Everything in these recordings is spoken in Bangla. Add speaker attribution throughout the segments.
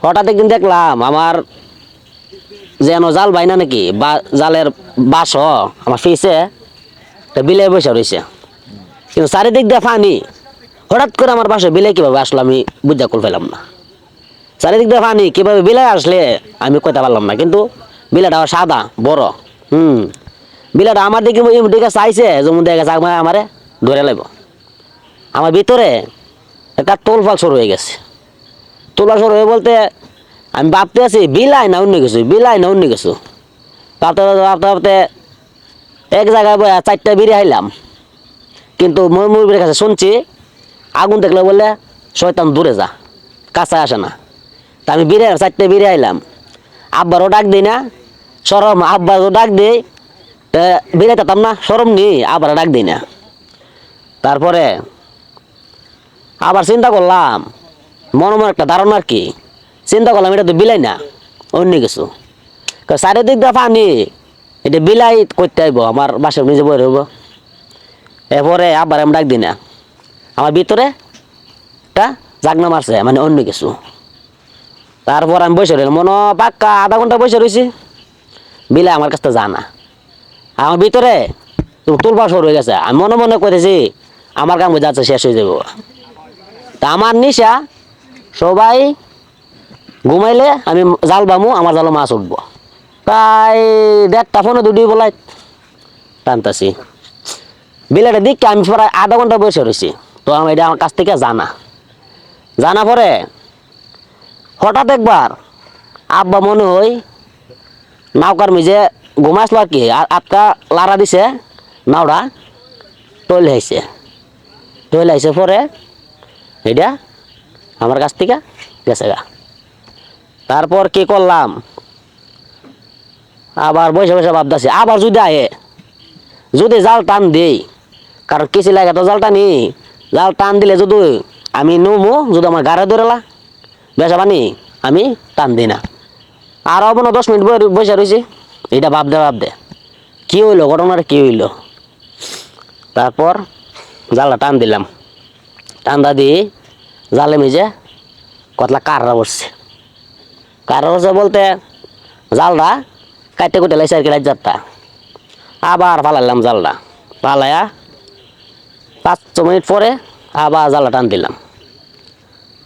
Speaker 1: হঠাৎ একদিন দেখলাম আমার যেন জাল বাইনা না নাকি বা জালের বাস আমার ফিসে বিলে বসে রয়েছে, কিন্তু চারিদিক দিয়ে পানি। হঠাৎ করে আমার বাসায় বিলে কিভাবে আসলো আমি বুঝতে করে ফেলাম না। চারিদিক দিয়ে পানি কিভাবে বিলে আসলে আমি কইতে পারলাম না, কিন্তু বিলাটা সাদা বড়। বিলাটা আমার দিকে চাইছে, যেমন দেখে আমারে ধরে লাগব। আমার ভিতরে একটা তোলফাল শুরু হয়ে গেছে। তোলা শুরু হয়ে বলতে আমি ভাবতে আছি বিলাই না অন্য কিছু, বিলাই না অন্য কিছু। ভাবতে ভাবতে ভাবতে এক জায়গায় বয়া 4টা বিড়ি আইলাম, কিন্তু মুরব্বীর কাছে শুনছি আগুন দেখলে বলে শয়তান দূরে যা, কাছে আসে না। তা আমি 4টা বিড়ি আইলাম, আব্বারও ডাক দিই না সরম, আব্বারও ডাক দিই বিড়ে তাতাম না সরম নি, আবার ডাক দিই না। তারপরে আবার চিন্তা করলাম, মনে একটা ধারণা আর কি, চিন্তা করলাম এটা তো বিলাই না অন্য কিছু। চারিদিক দিয়ে পানি, এটা বিলাই করতে আইব, আমার বাসার নিজে বই রইব। এরপরে আবার আমি ডাক দিই না, আমার ভিতরে একটা জাগনা মারছে, মানে অন্য কিছু। তারপর আমি বসে রইলাম, মনে পাক্কা আধা ঘন্টা বসে রয়েছি, বিলাই আমার কাছে জানা। আমার ভিতরে তুলপা শুরু হয়ে গেছে, আমি মনে মনে করেছি আমার কাম যাচ্ছে শেষ হয়ে যাব। তা আমার নিশা সবাই ঘুমাইলে আমি জাল বামু, আমার জালে মাছ উঠবো। প্রায় 1.5টা ফোনে 2টি বলাই টানতাছি। বিলাটা দিককে আমি প্রায় আধা ঘন্টা বসে রয়েছি। তো আমি এটা আমার কাছ থেকে জানা পরে হঠাৎ একবার আব্বা মনে হয় নাওকার মিজে ঘুমাইছিল আর কি, আর আটকা লাড়া দিছে, নাওটা টইল আইছে পরে এটা আমার কাছ থেকে গেছে গা। তারপর কি করলাম, আবার বসে বসে ভাবতেছি আবার যদি আয়ে, যদি জাল টান দেই, কারণ কিছু লাগে তো জাল টানি, জাল টান দিলে যদি আমি নুমু, যদি আমার গাড়ে ধরেলা বেসা পানি আমি টান দিই না। আর অবনো 10 মিনিট বসে রয়েছি, এটা ভাবতে কি হইলো, ঘটনাটা কি হইলো। তারপর জালটা টান দিলাম, টান্দা দিয়ে জালে মিজে কতলা কাররা বসছে। কাররা বসছে বলতে জালটা কাটতে কুটে লাইছে আর কি রাজ্জারটা। আবার ফালাইলাম জালটা, ফালাইয়া 5 মিনিট পরে আবার জালটা টান দিলাম।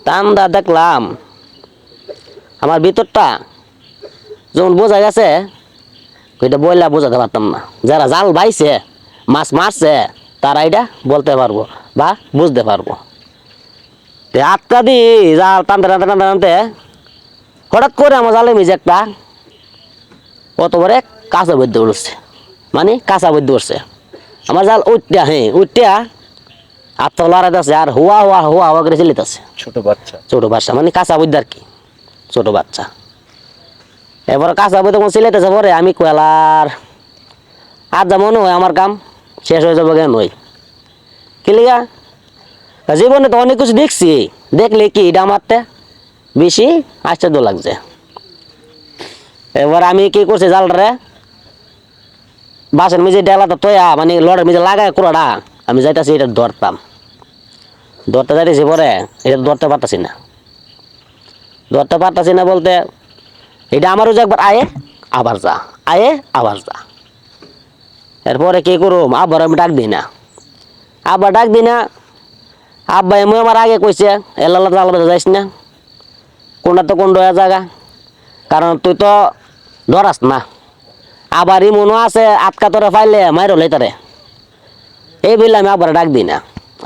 Speaker 1: টানদা দেখলাম আমার ভিতরটা যখন বোঝা গেছে, এটা বইলা বোঝাতে পারতাম না। যারা জাল বাইছে মাছ মারছে তারা এটা বলতে পারবো বা বুঝতে পারবো। আটকা দি জাল টানতে টানতে টানতে টানতে হঠাৎ করে আমার জালে মিজে একটা অত বড় কাঁচা বৈদ্য উঠছে, মানে কাঁচা বৈদ্য উঠছে। আমার জাল উঠটা আর তো লড়াইতেছে, আর হুয়া হুয়া হুয়া হুয়া করে চিলিতেছে। ছোট বাচ্চা মানে কাঁচা বৈদ্য আর কি, ছোট বাচ্চা। এবার কাঁচা বৈদ্য কোন চিলাইতেছে পরে আমি কয়লার আর যেমন হয় আমার কাম শেষ হয়ে যাবো কেন ওই কিলিগা। জীবনে তো অনেক কিছু দেখছি, দেখলে কি এটা আমারতে বেশি আশ্চর্য লাগছে। এবার আমি কি করছি, জালটারে বাসের মেঝে ডেলাটা তৈয়া মানে লড়ের মেঝে লাগায় কুড়াটা আমি যাইতাছি এটা ধরতে যাইতেছি। পরে এটা ধরতে পারতাছি না বলতে এটা আমারও যে একবার আয়ে আবার যা, আয়ে আবার যা। এরপরে কি করুম, আবার আমি ডাক দিই না, আব্বা এমন আমার আগে কইছে এল্লা জাল বাজা যাইস না, কোনটা তো কোন ডয়া জায়গা, কারণ তুই তো ধরাস না। আবার ই মনে আছে আটকা তোরে পাইলে মাইর হলে তারে, এই বললে আমি আবার ডাক দিই না।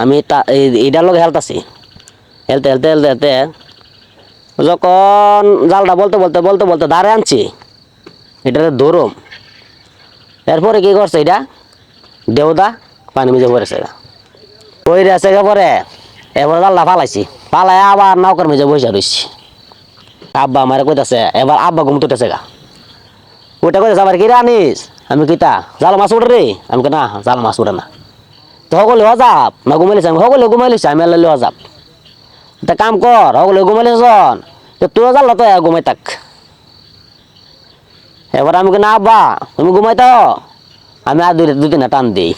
Speaker 1: আমি এইটার লোক হেলতাছি, হেলতে যখন জালটা বলতে ধারে আনছি এটাতে ধরুম। এরপরে কি করছে, এটা দেওদা পানি মিজে পড়েছে পরে এবার জালটা ফালাই আবার নৌকার মেঝে বসে রয়েছি। আব্বা আমার কইতাছে, এবার আব্বা ঘুম তুটেছে গা, ওইটা কইতেছে আবার কিরা আনিস, আমি কিতা জাল মাছ উঠে রে, আমি না জাল মাছ উঠে না। তো সকলে হজাব না ঘুমাইলিস, আমি সকলে ঘুমাইলিস, আমি আল্লাহ হজাব। তা কাম কর, সকলে ঘুমাইলিস তুই জাল তো ঘুমাই থাক। এবার আমি না আব্বা তুমি ঘুমাইতাও, আমি আর 2-3 টান দিই।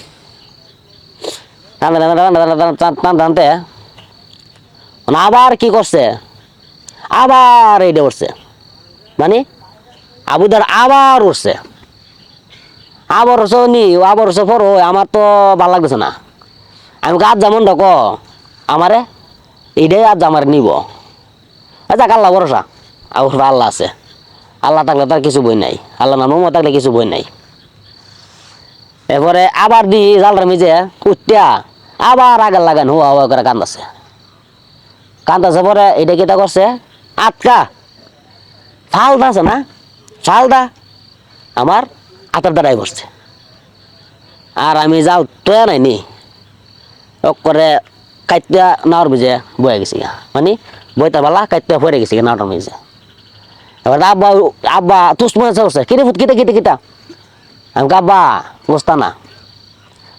Speaker 1: টানতে আবার কি করছে, আবার এইটা উঠছে, মানে আবুদার আবার উঠছে, আবার উঠছে নি, আবার উঠছে পর আমার তো ভালো লাগতেছে না। আমি আজ যেমন ঢক আমারে এইটাই আজ আমার নিব। আচ্ছা আল্লাহ ভরসা, আবার আল্লাহ আছে, আল্লাহ থাকলে তার কিছু বই নাই, আল্লাহ নাম থাকলে কিছু বই নাই। এরপরে আবার দি জালটার মিজে উঠিয়া আবার আগার লাগান হুয়া হুয়া করে কান্দাছে, কান্দাছে পরে এটা কিটা করছে আটকা ফালদা আছে না, ফালদা আমার আতার দ্বারাই বসছে। আর আমি জাল টয়া নাইনি করে কাইত্যা নাওয়ার বুঝে বয়ে গেছি গা, মানে বইটা পালা কাইত্যা পড়ে গেছি গা নাওটার মিজে। এবার আব্বা আব্বা তুস মনে করছে কিরে ফুট কিটা কিটা কিটা, আমি আব্বা বুঝতা না,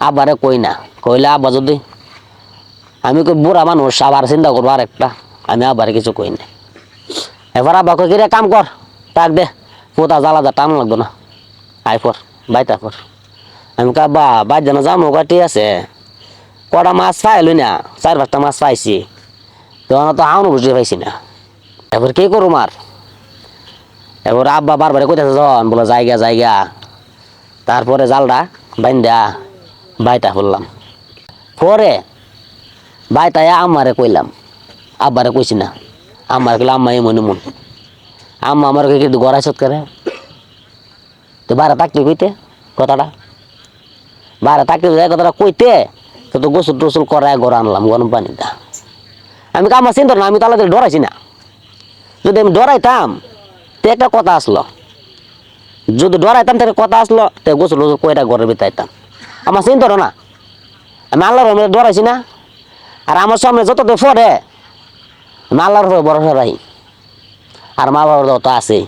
Speaker 1: আব্বারে কই না, কইলে আব্বা যদি আমি কই বুড়া মানুষ আবার চিন্তা করবো আর একটা, আমি আব্বারে কিছু কই না। এবার আব্বা কই কিরে কাম কর, তাক দে পোতা জ্বালা যা টান লাগতো না, আই পর বাইতা পর। আমি কই আব্বা বাইর জানা যাবো কাটি আছে, কটা মাছ পাইলই না, 4-5টা মাছ পাইছি, তখন তো হাওনো বুঝতে পাইছি না, এবার কি করুম আর। এবার আব্বা বারবারে কইতেছে যখন বলে জায়গা জায়গা, তারপরে জালটা বাইন্দা বাইটা ফুললাম। পরে বাইতায় আম্মারে কইলাম, আব্বারে কইছি না, আম্মারে কইলাম আম্মা এমন এমন, আম্মা আমার কিন্তু গড়াই সৎ করে তো বাইরে থাকতে কইতে কথাটা, বাইরে থাকতে কথাটা কইতে তো গোসল টোসল করায় ঘর আনলাম গরম পানিটা। আমি কাম্মা চিন্তা না, আমি তাহলে ডরাইছি না, যদি আমি ডরাইতাম তো একটা কথা আসলো, যদি ডরাইতাম তাহলে কথা আসলো তো গোসল টোসল কইটা ঘরের ভিতরে আইতাম। আমার চিন্তা না, আমি আল্লাহর রহমতে ডরাইছি না। আর আমার সামনে যত পড়ে আমি আল্লাহর ভরসা রাখি, আর মা বাবার তো আছেই।